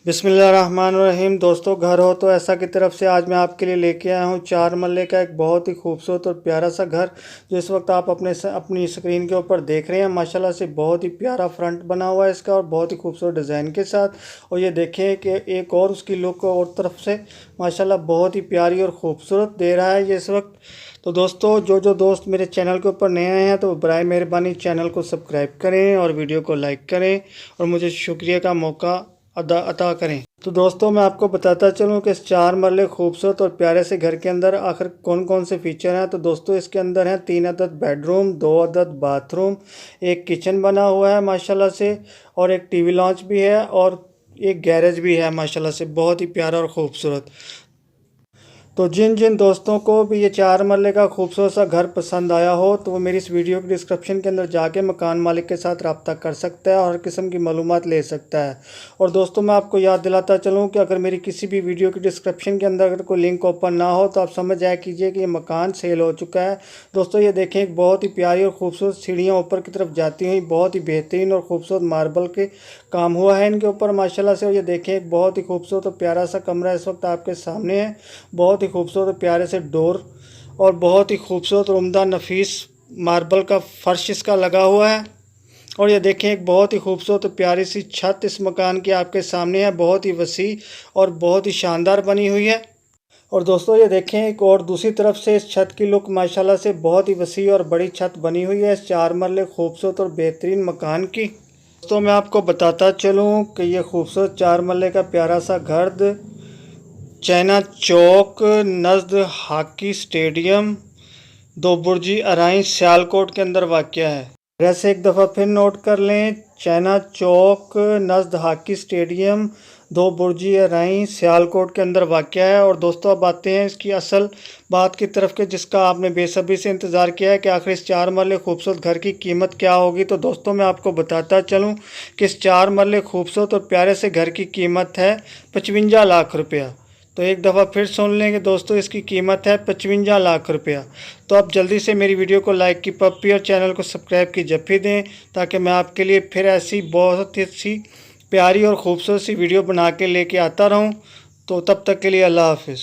बिस्मिल्लाहिर्रहमानिर्रहीम। दोस्तों, घर हो तो ऐसा की तरफ से आज मैं आपके लिए लेके आया हूँ 4 मरले का एक बहुत ही खूबसूरत और प्यारा सा घर, जो इस वक्त आप अपनी स्क्रीन के ऊपर देख रहे हैं। माशाल्लाह से बहुत ही प्यारा फ्रंट बना हुआ है इसका और बहुत ही खूबसूरत डिज़ाइन के साथ। और ये देखें कि एक और उसकी लुक और तरफ से माशाल्लाह बहुत ही प्यारी और ख़ूबसूरत दे रहा है ये इस वक्त। तो दोस्तों, जो दोस्त मेरे चैनल के ऊपर नए आए हैं तो बराए मेहरबानी चैनल को सब्सक्राइब करें और वीडियो को लाइक करें और मुझे शुक्रिया का मौका अता करें। तो दोस्तों, मैं आपको बताता चलूं कि इस 4 मरले खूबसूरत और प्यारे से घर के अंदर आखिर कौन कौन से फीचर हैं। तो दोस्तों, इसके अंदर हैं 3 अदद बेडरूम, 2 अदद बाथरूम, एक किचन बना हुआ है माशाल्लाह से, और एक टीवी लॉन्च भी है और एक गैरेज भी है माशाल्लाह से, बहुत ही प्यारा और ख़ूबसूरत। तो जिन जिन दोस्तों को भी ये 4 मरले का खूबसूरत सा घर पसंद आया हो तो वो मेरी इस वीडियो के डिस्क्रिप्शन के अंदर जाके मकान मालिक के साथ रब्ता कर सकता है और हर किस्म की मालूमात ले सकता है। और दोस्तों, मैं आपको याद दिलाता चलूँ कि अगर मेरी किसी भी वीडियो के डिस्क्रिप्शन के अंदर अगर कोई लिंक ओपन ना हो तो आप समझ जाया कीजिए कि ये मकान सेल हो चुका है। दोस्तों, ये देखें, एक बहुत ही प्यारी और ख़ूबसूरत सीढ़ियाँ ऊपर की तरफ जाती हुई, बहुत ही बेहतरीन और ख़ूबसूरत मार्बल के काम हुआ है इनके ऊपर माशाल्लाह से। और ये देखें, एक बहुत ही खूबसूरत और प्यारा सा कमरा इस वक्त आपके सामने है। बहुत ही खूबसूरत और प्यारे से डोर और बहुत ही खूबसूरत और उम्दा नफीस मार्बल का फर्श इसका लगा हुआ है। और ये देखें, एक बहुत ही खूबसूरत और प्यारी सी छत इस मकान की आपके सामने है, बहुत ही वसी और बहुत ही शानदार बनी हुई है। और दोस्तों, ये देखें, एक और दूसरी तरफ से इस छत की लुक माशाल्लाह से बहुत ही वसी और बड़ी छत बनी हुई है इस 4 मरले खूबसूरत और बेहतरीन मकान की। दोस्तों, मैं आपको बताता चलूँ कि ये खूबसूरत 4 मरले का प्यारा सा घर चाइना चौक नज़द हॉकी स्टेडियम, दो बुर्जी अराई, सियालकोट के अंदर वाक़या है। एड्रेस एक दफ़ा फिर नोट कर लें, चाइना चौक नज़द हॉकी स्टेडियम, दो बुर्जी अराई, सियालकोट के अंदर वाक़या है। और दोस्तों, अब आते हैं इसकी असल बात की तरफ के जिसका आपने बेसब्री से इंतज़ार किया है कि आखिर इस 4 मरले खूबसूरत घर की कीमत क्या होगी। तो दोस्तों, मैं आपको बताता चलूँ कि इस 4 मरले खूबसूरत और प्यारे से घर की कीमत है 55 लाख रुपया। तो एक दफ़ा फिर सुन लेंगे दोस्तों, इसकी कीमत है 55 लाख रुपया। तो आप जल्दी से मेरी वीडियो को लाइक की पप्पी और चैनल को सब्सक्राइब की जप्पी दें, ताकि मैं आपके लिए फिर ऐसी बहुत ही सी प्यारी और ख़ूबसूरत सी वीडियो बना के लेके आता रहूं। तो तब तक के लिए अल्लाह हाफिज़।